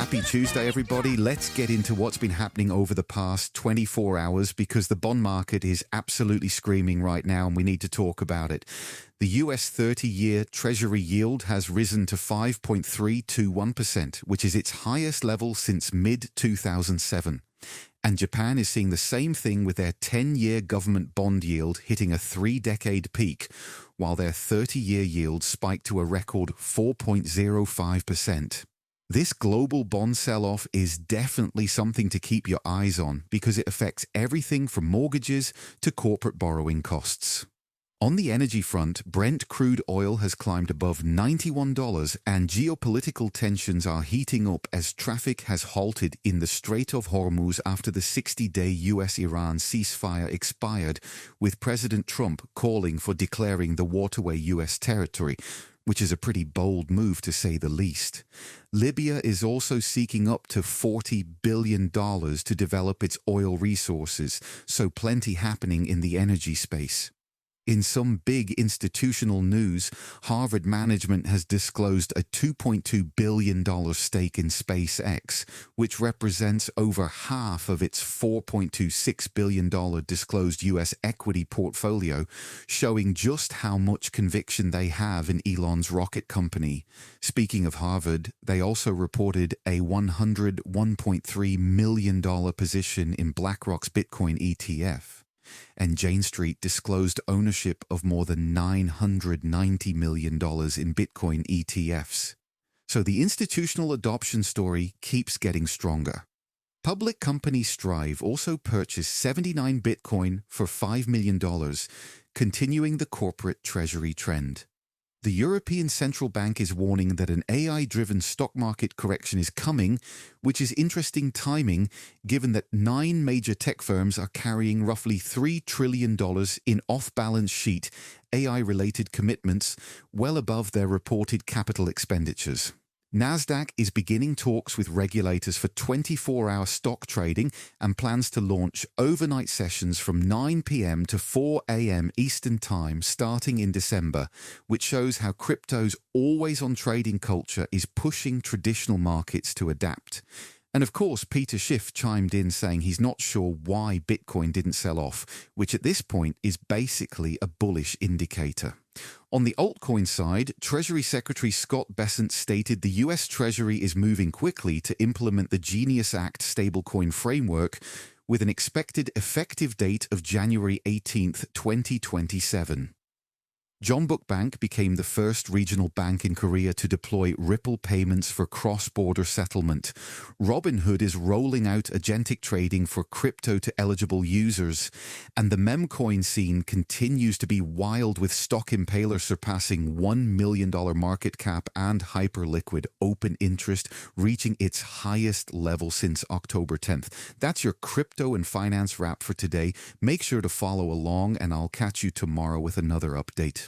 Happy Tuesday, everybody. Let's get into what's been happening over the past 24 hours because the bond market is absolutely screaming right now and we need to talk about it. The U.S. 30-year Treasury yield has risen to 5.321%, which is its highest level since mid-2007. And Japan is seeing the same thing with their 10-year government bond yield hitting a 3-decade peak, while their 30-year yield spiked to a record 4.05%. This global bond sell-off is definitely something to keep your eyes on because it affects everything from mortgages to corporate borrowing costs. On the energy front, Brent crude oil has climbed above $91 and geopolitical tensions are heating up as traffic has halted in the Strait of Hormuz after the 60-day U.S Iran ceasefire expired, with President Trump calling for declaring the waterway U.S. territory, which is a pretty bold move to say the least. Libya is also seeking up to $40 billion to develop its oil resources, so plenty happening in the energy space. In some big institutional news, Harvard management has disclosed a $2.2 billion stake in SpaceX, which represents over half of its $4.26 billion disclosed U.S. equity portfolio, showing just how much conviction they have in Elon's rocket company. Speaking of Harvard, they also reported a $101.3 million position in BlackRock's Bitcoin ETF. And Jane Street disclosed ownership of more than $990 million in Bitcoin ETFs. So the institutional adoption story keeps getting stronger. Public company Strive also purchased 79 Bitcoin for $5 million, continuing the corporate treasury trend. The European Central Bank is warning that an AI-driven stock market correction is coming, which is interesting timing given that 9 major tech firms are carrying roughly $3 trillion in off-balance sheet AI-related commitments, well above their reported capital expenditures. Nasdaq is beginning talks with regulators for 24-hour stock trading and plans to launch overnight sessions from 9 p.m. to 4 a.m. Eastern Time starting in December, which shows how crypto's always-on trading culture is pushing traditional markets to adapt. And of course, Peter Schiff chimed in saying he's not sure why Bitcoin didn't sell off, which at this point is basically a bullish indicator. On the altcoin side, Treasury Secretary Scott Bessent stated the U.S. Treasury is moving quickly to implement the Genius Act stablecoin framework with an expected effective date of January 18, 2027. Jeonbuk Bank became the first regional bank in Korea to deploy Ripple payments for cross-border settlement. Robinhood is rolling out agentic trading for crypto to eligible users. And the memcoin scene continues to be wild, with Stock Impaler surpassing $1 million market cap and Hyperliquid open interest reaching its highest level since October 10th. That's your crypto and finance wrap for today. Make sure to follow along and I'll catch you tomorrow with another update.